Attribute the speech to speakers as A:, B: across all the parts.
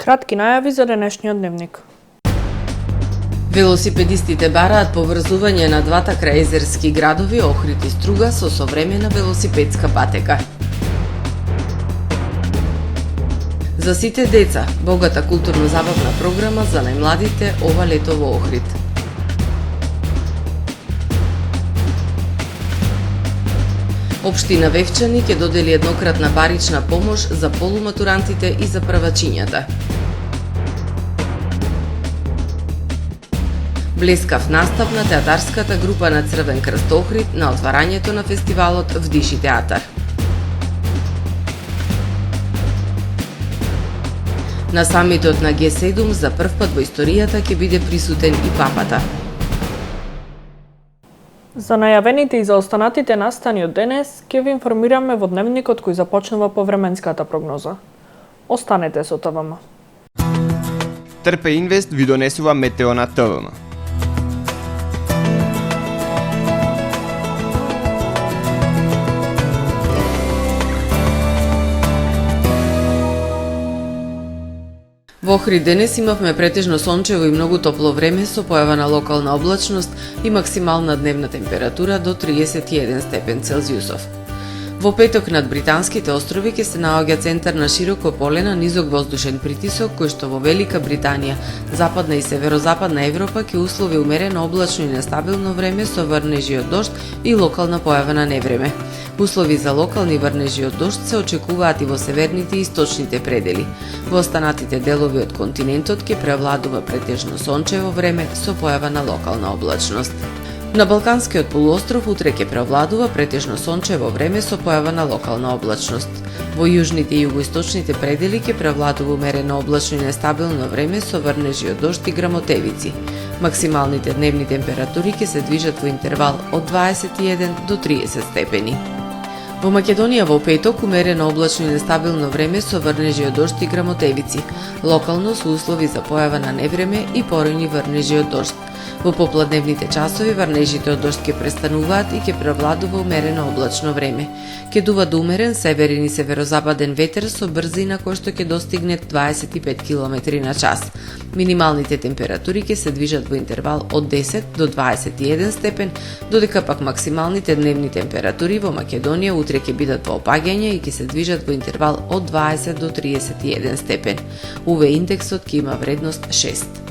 A: Кратки најави за денешниот дневник.
B: Велосипедистите бараат поврзување на двата крајезерски градови Охрид и Струга со современа велосипедска патека. За сите деца, богата културно-забавна програма за најмладите ова лето во Охрид. Општина Вевчани ќе додели еднократна парична помош за полуматурантите и за првачињата. Блескав настап на театарската група на Црвен крст Охрид на отварањето на фестивалот Вдиши театар. На самитот на Г7 за прв пат во историјата ќе биде присутен и папата.
A: За најавените и за останатите настани од денес, ќе ви информираме во дневникот кој започнува повременската прогноза. Останете со ТВМ.
C: Трпе Инвест ви донесува метео на ТВМ.
B: Во Охрид денес имавме претежно сончево и многу топло време со појава на локална облачност и максимална дневна температура до 31 степен Целзиусов. Во петок над Британските острови ќе се наоѓа центар на широко поле на низок воздушен притисок кој што во Велика Британија, Западна и Северозападна Европа ќе услови умерено облачно и нестабилно време со врнежи од дожд и локална појава на невреме. Услови за локални врнежи од дожд се очекуваат и во северните и источните предели. Во останатите делови од континентот ќе превладува претежно сончево време со појава на локална облачност. На Балканскиот полуостров утре ќе превладува претежно сончево време со појава на локална облачност. Во јужните и југоисточните предели ќе превладува умерено облачно и нестабилно време со врнежи од дожд и грамотевици. Максималните дневни температури ќе се движат во интервал од 21 до 30 степени. Во Македонија во петок умерено облачно и нестабилно време со врнежи од дожд и грамотевици. Локално со услови за појава на невреме и поројни врнежи од дожд. Во попладневните часови врнежите од дожд ќе престануваат и ќе превладува умерено облачно време. Ќе дува до умерен северен и северозападен ветер со брзина која што ќе достигне 25 км на час. Минималните температури ќе се движат во интервал од 10 до 21 степен, додека пак максималните дневни температури во Македонија утре ќе бидат во опаѓање и ќе се движат во интервал од 20 до 31 степен. УВ индексот ќе има вредност 6.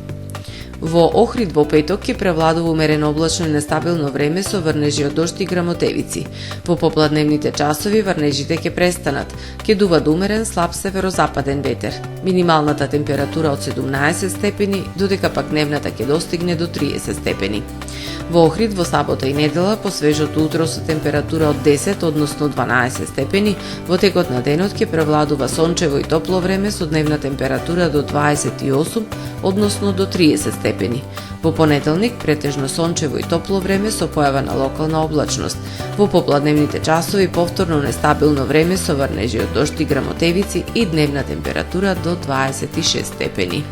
B: Во Охрид во петок ќе превладува умерено облачно и нестабилно време со врнежи од дожд и грамотевици. Во попладневните часови врнежите ќе престанат. Ќе дува до умерен слаб северозападен ветер. Минималната температура од 17 степени, додека пак дневната ќе достигне до 30 степени. Во Охрид во сабота и недела по свежото утро со температура од 10, односно 12 степени, во текот на денот ќе превладува сончево и топло време со дневна температура до 28, односно до 30 степени. Во понеделник претежно сончево и топло време со појава на локална облачност. Во попладневните часови повторно нестабилно време со врнежи од дожд и грамотевици и дневна температура до 26 степени.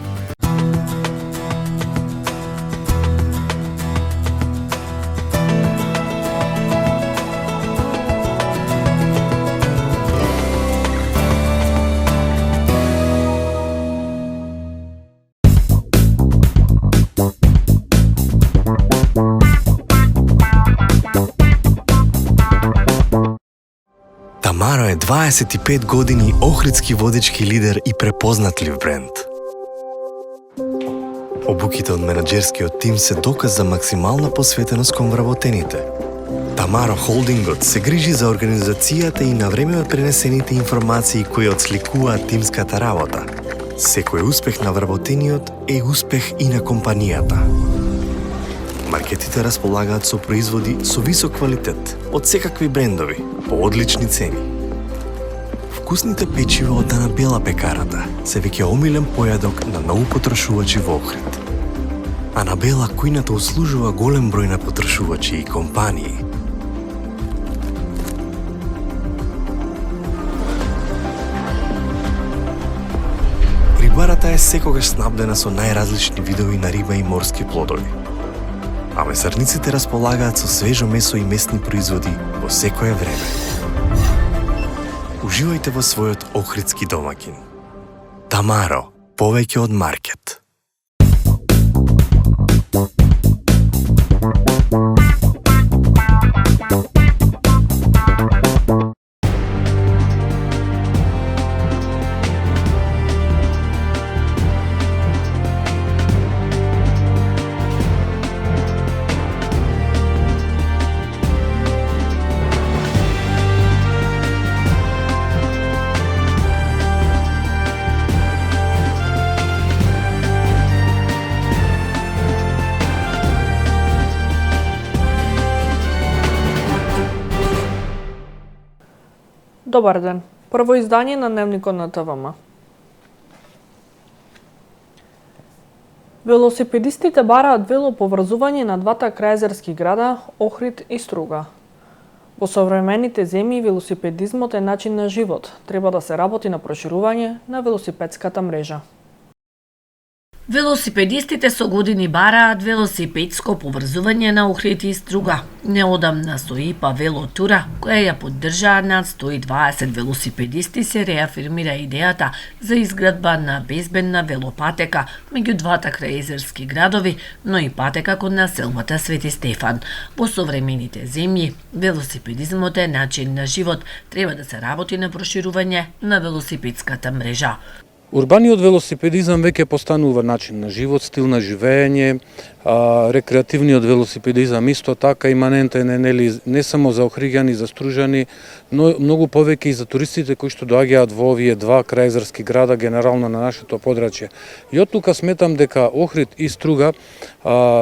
D: Тамаро е 25 години охридски водечки лидер и препознатлив бренд. Обуките од менаџерскиот тим се доказ за максимална посветеност кон вработените. Тамаро Холдингот се грижи за организацијата и на време пренесените информации кои отсликуваат тимската работа. Секој успех на вработениот е успех и на компанијата. Маркетите располагаат со производи со висок квалитет од секакви брендови по одлични цени. Вкусните печива од Анабела пекарата се веќе омилен појадок на многу потрошувачи во Охрид. Анабела кујната услужува голем број на потрошувачи и компании. Рибарата е секогаш снабдена со најразлични видови на риба и морски плодови. А месарниците располагаат со свежо месо и месни производи во секое време. Уживајте во својот охридски домаќин. Тамаро, повеќе од маркет.
A: Добар ден. Прво издание на Дневникот на ТВМ. Велосипедистите бараат велоповрзување на двата крајзерски града Охрид и Струга. Во современите земји велосипедизмот е начин на живот. Треба да се работи на проширување на велосипедската мрежа.
E: Велосипедистите со години бараат велосипедско поврзување на Охрид и Струга. Неодамна со ИПА Велотура, која ја поддржаа над 120 велосипедисти, се реафирмира идејата за изградба на безбедна велопатека меѓу двата крајзерски градови, но и патека кон населбата Свети Стефан. Во современите земји, велосипедизмот е начин на живот. Треба да се работи на проширување на велосипедската мрежа.
F: Урбаниот велосипедизам веќе постанува начин на живот, стил на живење, рекреативниот велосипедизам исто така иманентен е не само за охриѓани, за стружани, но многу повеќе и за туристите кои што доаѓаат во овие два крајзерски града генерално на нашето подрачје. И од тука сметам дека Охрид и Струга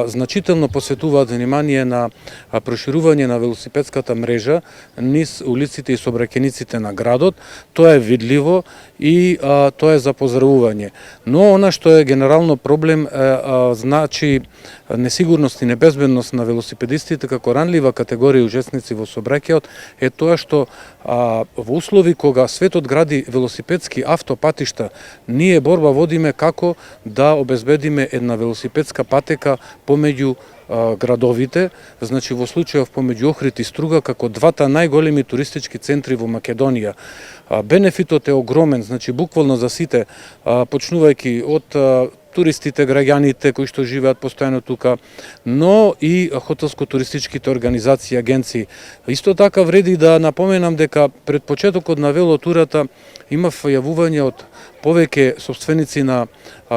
F: значително посветуваат внимание на проширување на велосипедската мрежа низ улиците и сообраќајниците на градот. Тоа е видливо и тоа е за поздравување. Но она што е генерално проблем значи несигурност и небезбедност на велосипедистите како ранлива категорија учесници во сообраќајот е тоа што во услови кога светот гради велосипедски автопатишта, ние борба водиме како да обезбедиме една велосипедска патека помеѓу градовите, значи во случајов помеѓу Охрид и Струга како двата најголеми туристички центри во Македонија. Бенефитот е огромен, значи буквално за сите, почнувајќи од туристите, граѓаните кои што живеат постојано тука, но и хотелско-туристичките организации, агенции. Исто така вреди да напоменам дека пред почетокот на велотурата имав јавување од повеќе собственици на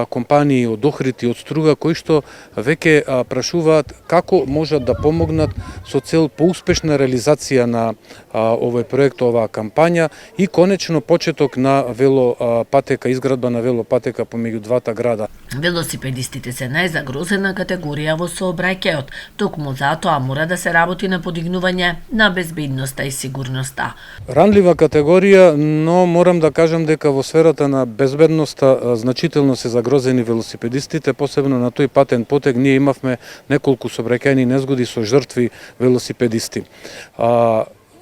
F: компании од Охрид и од Струга кои што веќе прашуваат како можат да помогнат со цел поуспешна реализација на овој проект, оваа кампања и конечно почеток на велопатека, изградба на велопатека помеѓу двата града.
E: Велосипедистите се најзагрозена категорија во сообраќајот, токму затоа мора да се работи на подигнување на безбедноста и сигурноста.
F: Ранлива категорија, но морам да кажам дека во сферата на безбедноста значително се загрозени велосипедистите, посебно на тој патен потек ние имавме неколку сообраќајни незгоди со жртви велосипедисти.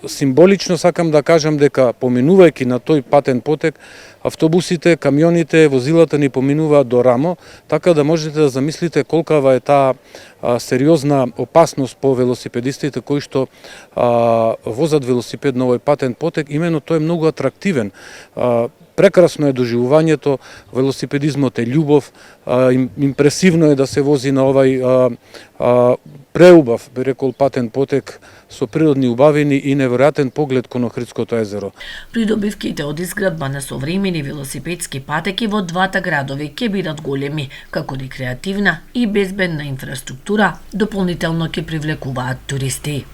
F: Символично сакам да кажам дека поминувајќи на тој патен потек, автобусите, камионите, возилата ни поминуваат до рамо, така да можете да замислите колкава е таа сериозна опасност по велосипедистите кои што возат велосипед на овој патен потек. Имено тој е многу атрактивен. Прекрасно е доживувањето, велосипедизмот е љубов, импресивно е да се вози на овај преубав, би рекол, патен потек со природни убавини и неверојатен поглед кон Охридското езеро.
E: Придобивките од изградба на современи велосипедски патеки во двата градови ќе бидат големи, како рекреативна и безбедна инфраструктура, дополнително ќе привлекуваат туристи.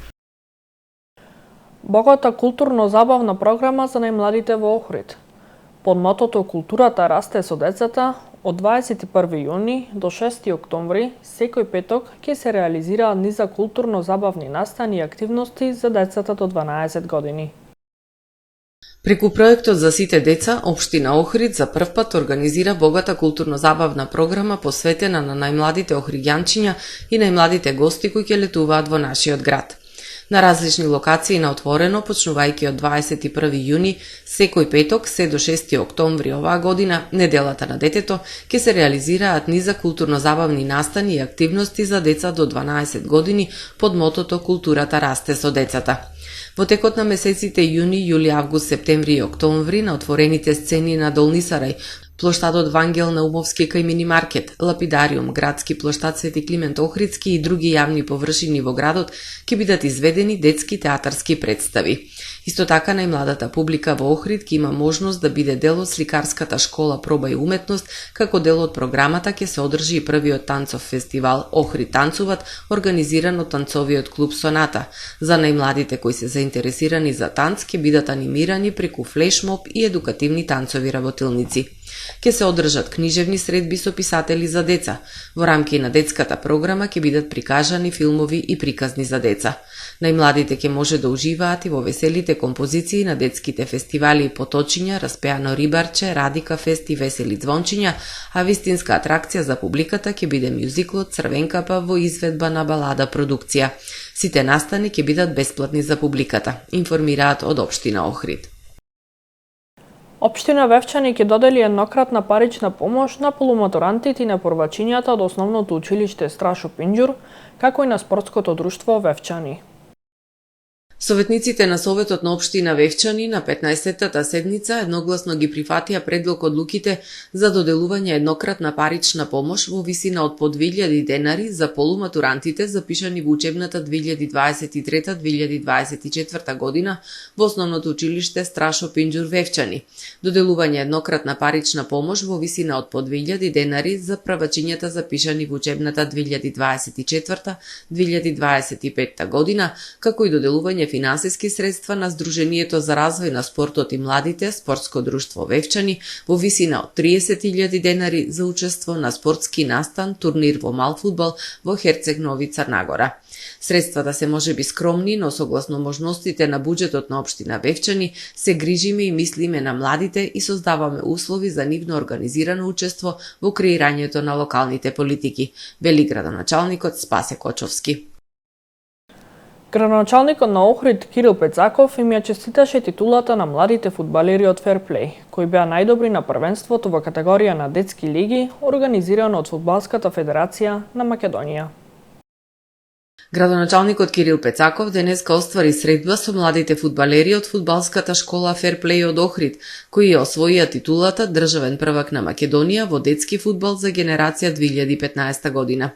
A: Богата културно-забавна програма за најмладите во Охрид. Под мотото "Културата расте со децата", од 21 јуни до 6 октомври, секој петок ќе се реализираат низа културно-забавни настани и активности за децата до 12 години.
B: Преку проектот за сите деца, Општина Охрид за прв пат организира богата културно-забавна програма посветена на најмладите охриѓанчиња и најмладите гости кои ќе летуваат во нашиот град. На различни локации на отворено, почнувајќи од 21 јуни, секој петок, се до 6 октомври оваа година, неделата на детето, ќе се реализираат низа културно-забавни настани и активности за деца до 12 години под мотото "Културата расте со децата". Во текот на месеците јуни, јули, август, септември и октомври на отворените сцени на Долни Сарај, Плоштадот Вангел Наумовски кај Минимаркет, Лапидариум, градски плоштад Свети Климент Охридски и други јавни површини во градот ќе бидат изведени детски театарски представи. Исто така најмладата публика во Охрид ќе има можност да биде дел од сликарската школа Проба и уметност, како дел од програмата ќе се одржи и првиот танцов фестивал Охрид танцуват, организиран од танцовиот клуб Соната. За најмладите кои се заинтересирани за танц ќе бидат анимирани преку флешмоб и едукативни танцови работилници. Ке се одржат книжевни средби со писатели за деца. Во рамки на детската програма ќе бидат прикажани филмови и приказни за деца. Најмладите ќе може да уживаат и во веселите композиции на детските фестивали и поточиња, Распеано рибарче, Радика фест и Весели звончиња, а вистинска атракција за публиката ќе биде мюзиклот Црвенкапа во изведба на балада продукција. Сите настани ќе бидат бесплатни за публиката, информираат од општина Охрид.
A: Општина Вевчани ќе додели еднократна парична помош на полуматурантите и на првачињата од основното училиште Страшо Пинџур, како и на спортското друштво Вевчани.
B: Советниците на Советот на општина Вевчани на 15-тата седница едногласно ги прифатија предлог одлуките за доделување еднократна парична помош во висина од по 2000 денари за полуматурантите запишани во учебната 2023-2024 година во основното училиште Страшо Пинџур Вевчани. Доделување еднократна парична помош во висина од по 2000 денари за првачињата запишани во учебната 2024-2025 година, како и доделување финансиски средства на Сдруженијето за развој на спортот и младите, спортско друштво Вевчани, во висина од 30.000 денари за учество на спортски настан, турнир во мал фудбал во Херцег Нови Црнагора. Средствата се можеби скромни, но согласно можностите на буџетот на општина Вевчани, се грижиме и мислиме на младите и создаваме услови за нивно организирано учество во креирањето на локалните политики, вели градоначалникот Спасе Кочовски.
A: Градоначалникот на Охрид Кирил Пецаков им ја честиташе титулата на младите фудбалери од Ферплей, кои беа најдобри на првенството во категорија на детски лиги, организирано од Фудбалската федерација на Македонија.
B: Градоначалникот Кирил Пецаков денеска оствари средба со младите фудбалери од фудбалската школа Ферплей од Охрид, кои ја освоија титулата државен првак на Македонија во детски фудбал за генерација 2015 година.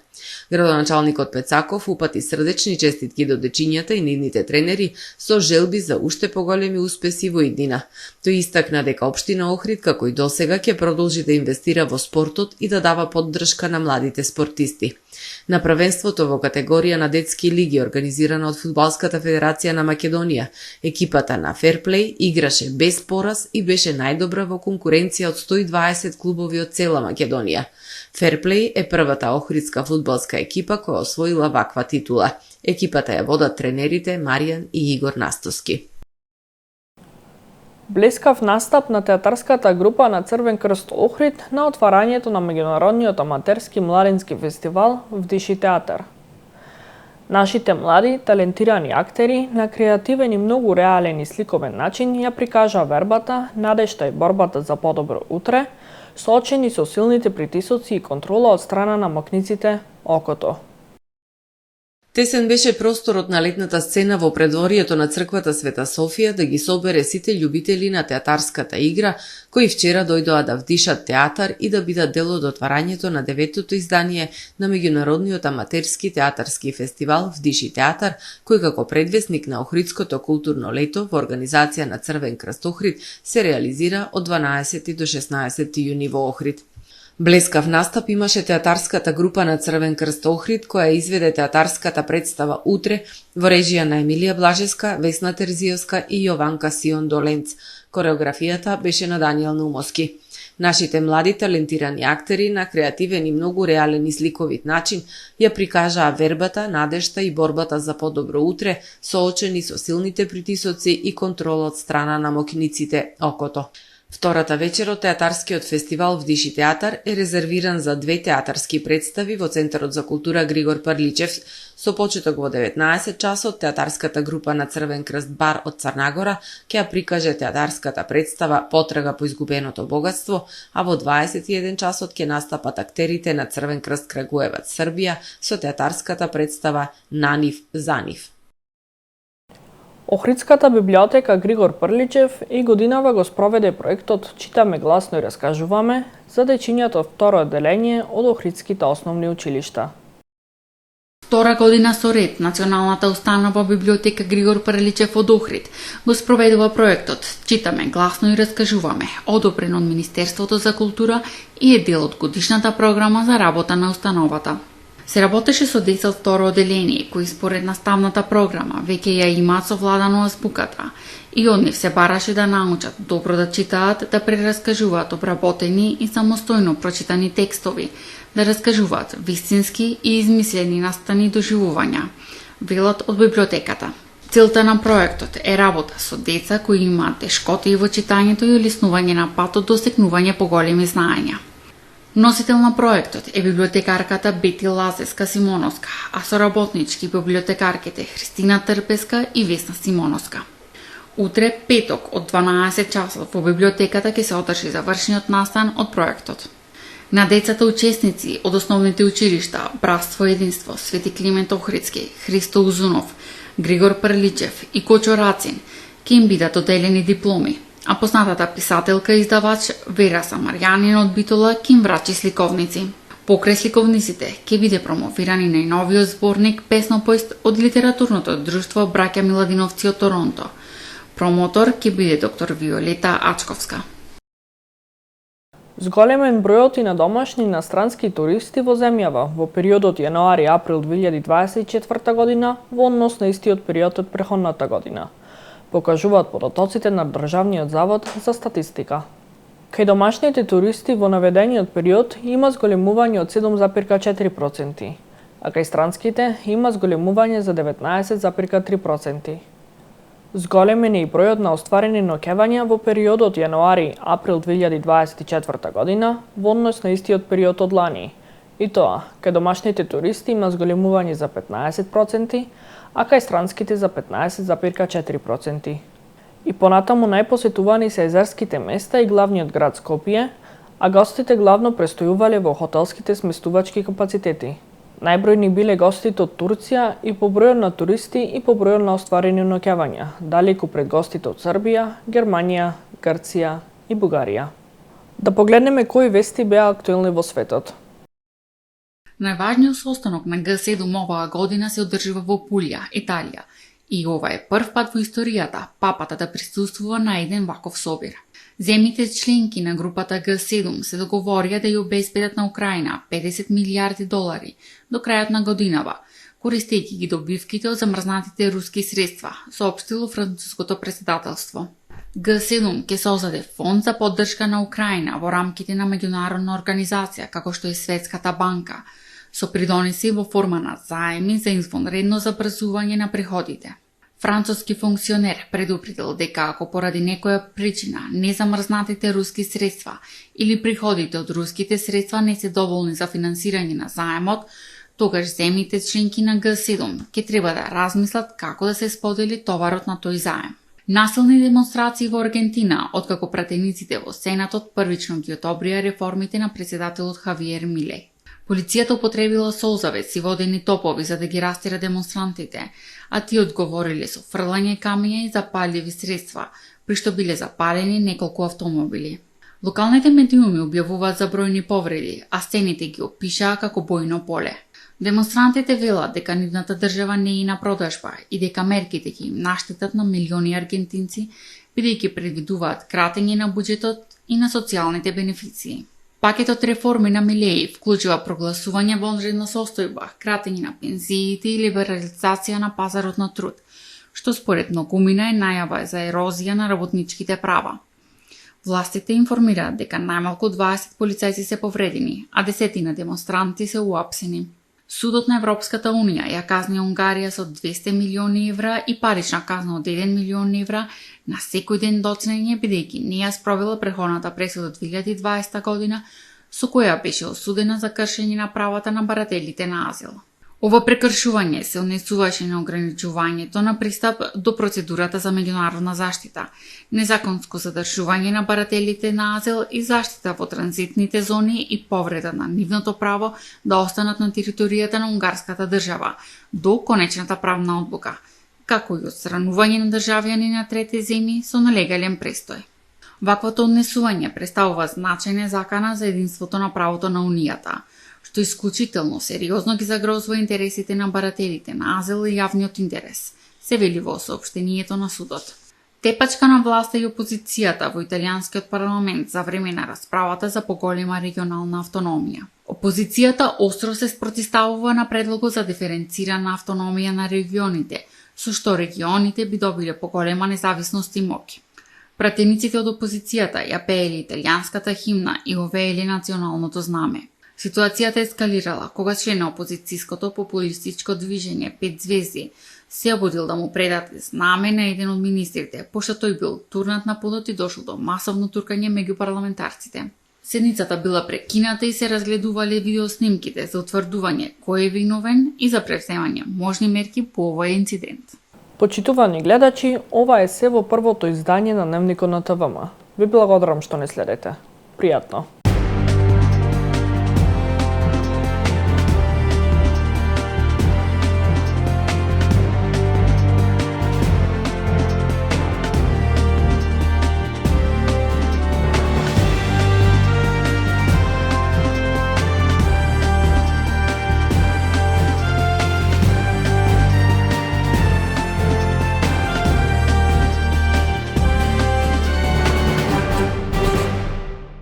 B: Градоначалникот Пецаков упати срдечни честитки до дечињата и нивните тренери со желби за уште поголеми успеси во иднина. Тој истакна дека општина Охрид како и досега ќе продолжи да инвестира во спортот и да дава поддршка на младите спортисти. На првенството во категорија на детски лиги организирана од Фудбалската федерација на Македонија, екипата на Ферплей играше без пораз и беше најдобра во конкуренција од 120 клубови од цела Македонија. Ферплей е првата охридска фудбалска екипа која освоила ваква титула. Екипата ја водат тренерите Маријан и Игор Настоски.
A: Блескав настап на театарската група на Црвен крст Охрид на отварањето на меѓународниот аматерски младински фестивал Вдиши театар. Нашите млади, талентирани актери на креативен и многу реален и сликовен начин ја прикажа вербата, надежта и борбата за подобро утре, соочени со силните притисоци и контрола од страна на мокниците окото.
B: Тесен беше просторот на летната сцена во предворието на црквата Света Софија да ги собере сите љубители на театарската игра, кои вчера дојдоа да вдишат театар и да бидат дел од отварањето на 9-то издание на меѓународниот аматерски театарски фестивал Вдиши театар, кој како предвесник на Охридското културно лето во организација на Црвен крст Охрид се реализира од 12 до 16 јуни во Охрид. Блескав настап имаше театарската група на Црвен крст Охрид, која изведе театарската представа Утре во режија на Емилија Блажеска, Весна Терзиевска и Јованка Сион Доленц. Кореографијата беше на Данијел Наумовски. Нашите млади талентирани актери на креативен и многу реален и сликовит начин ја прикажаа вербата, надежта и борбата за подобро утре, соочени со силните притисоци и контрола од страна на мокиниците окото. Втората вечер од театарскиот фестивал Вдиши театар е резервиран за 2 театарски представи во Центарот за култура Григор Парличев. Со почеток во 19 часот театарската група на Црвен крст Бар од Црнагора ќе ја прикаже театарската представа Потрага по изгубеното богатство, а во 21 часот ќе настапат актерите на Црвен крст Крагуевац Србија со театарската представа На нив за нив.
A: Охридската библиотека Григор Прличев и годинава го спроведе проектот Читаме гласно и раскажуваме за дечињата од второ одделение од Охридските основни училишта.
G: Втора година со ред, Националната установа библиотека Григор Прличев од Охрид го спроведува проектот Читаме гласно и раскажуваме, одобрен од Министерството за култура и е дел од годишната програма за работа на установата. Се работеше со деца од второ одделение, кои според наставната програма веќе ја имаат совладано азбуката и од нив се бараше да научат добро да читаат, да прераскажуваат обработени и самостојно прочитани текстови, да раскажуваат вистински и измислени настани доживувања, велат од библиотеката. Целта на проектот е работа со деца кои имаат тешкоти во читањето и олеснување на патот до стекнување поголеми знаења. Носител на проектот е библиотекарката Бети Лазеска-Симоновска, а соработнички библиотекарките Христина Трпеска и Весна Симоновска. Утре, петок, од 12 часот во библиотеката ќе се одржи завршниот настан од проектот. На децата учесници од основните училишта Братство и единство, Свети Климент Охридски, Христо Узунов, Григор Прличев и Кочо Рацин ќе им бидат доделени дипломи, а познатата писателка и издавач Вера Самарјанин од Битола ќе им врачи сликовници. Покрај сликовниците ќе биде промовиран и најновиот зборник Песноповест од литературното друштво Браќа Миладиновци од Торонто. Промотор ќе биде доктор Виолета Ачковска.
A: Зголемен бројот и на домашни и инострански туристи во земјава во периодот јануари-април 2024 година во однос на истиот период од претходната година, покажуваат податоците на Државниот завод за статистика. Кај домашните туристи во наведениот период има зголемување од 7,4%, а кај странските има зголемување за 19,3%. Зголемен е и бројот на остварени ноќевања во периодот јануари-април 2024 година во однос на истиот период од лани. И тоа, кај домашните туристи има зголемување за 15%, а кај странските за 15,4%. И понатаму најпосетувани се езерските места и главниот град Скопје, а гостите главно престојувале во хотелските сместувачки капацитети. Најбројни биле гостите од Турција и по бројот на туристи и по бројот на остварени ноќевања, далеку пред гостите од Србија, Германија, Грција и Бугарија. Да погледнеме кои вести беа актуелни во светот.
G: Најважниот состанок на Г7 оваа година се одржува во Пулја, Италија, и ова е прв пат во историјата папата да присуствува на еден ваков собир. Земјите членки на групата Г7 се договорија да ја обезбедат на Украина 50 милијарди долари до крајот на годинава, користејќи ги добивките од замрзнатите руски средства, соопштило француското претседателство. Г7 ќе создаде фонд за поддршка на Украина во рамките на меѓународна организација како што е Светската банка, со придонеси во форма на заеми за извонредно забрзување на приходите. Француски функционер предупредил дека ако поради некоја причина незамрзнатите руски средства или приходите од руските средства не се доволни за финансирање на заемот, тогаш земјите членки на Г7 ќе треба да размислат како да се сподели товарот на тој заем. Насилни демонстрации во Аргентина, откако пратениците во Сенатот првично ги одобрија реформите на претседателот Хавиер Милеј. Полицијата употребила солзавец и водени топови за да ги растера демонстрантите, а тие одговориле со фрлање камења и запалливи средства, при што биле запалени неколку автомобили. Локалните медиуми објавуваат за бројни повреди, а сцените ги опишаа како бојно поле. Демонстрантите велат дека нивната држава не е на продажба и дека мерките ќе им наштетат на милиони аргентинци, бидејќи предвидуваат кратење на буџетот и на социјалните бенефиции. Пакетот реформи на Милеј вклучува прогласување вонредна состојба, кратење на пензиите и либерализација на пазарот на труд, што според многумина е најава за ерозија на работничките права. Властите информираат дека најмалку 20 полицајци се повредени, а десетина демонстранти се уапсени. Судот на Европската Унија ја казни Унгарија со 200 милиони евра и парична казна од 1 милион евра на секој ден доцнење, бидејќи не ја спровела претходната пресуда 2020 година, со која беше осудена за кршење на правата на барателите на азил. Ова прекршување се однесуваше на ограничувањето на пристап до процедурата за меѓународна заштита, незаконско задржување на барателите на азил и заштита во транзитните зони и повреда на нивното право да останат на територијата на унгарската држава до конечната правна одлука, како и отстранување на државјани на трети земји со нелегален престој. Ваквото однесување представува значајна закана за единството на правото на Унијата, што исклучително сериозно ги загрозува интересите на баратерите на азил и јавниот интерес, се вели во соопштението на судот. Тепачка на власта и опозицијата во италијанскиот парламент за време на расправата за поголема регионална автономија. Опозицијата остро се спротивставува на предлогот за диференцирана автономија на регионите, со што регионите би добиле поголема независност и моќ. Пратениците од опозицијата ја пеели италијанската химна и овеели националното знаме. Ситуацијата ескалирала кога член на опозицијското популистичко движење 5 звезди се обудил да му предаде знаме на еден од министрите, пошто тој бил турнат на подот и дошол до масовно туркање меѓу парламентарците. Седницата била прекината и се разгледувале видеоснимките за утврдување кој е виновен и за превземање можни мерки по овој инцидент.
A: Почитувани гледачи, ова е се во првото издание на Дневникот на ТВМ. Ви благодарам што не следете. Пријатно!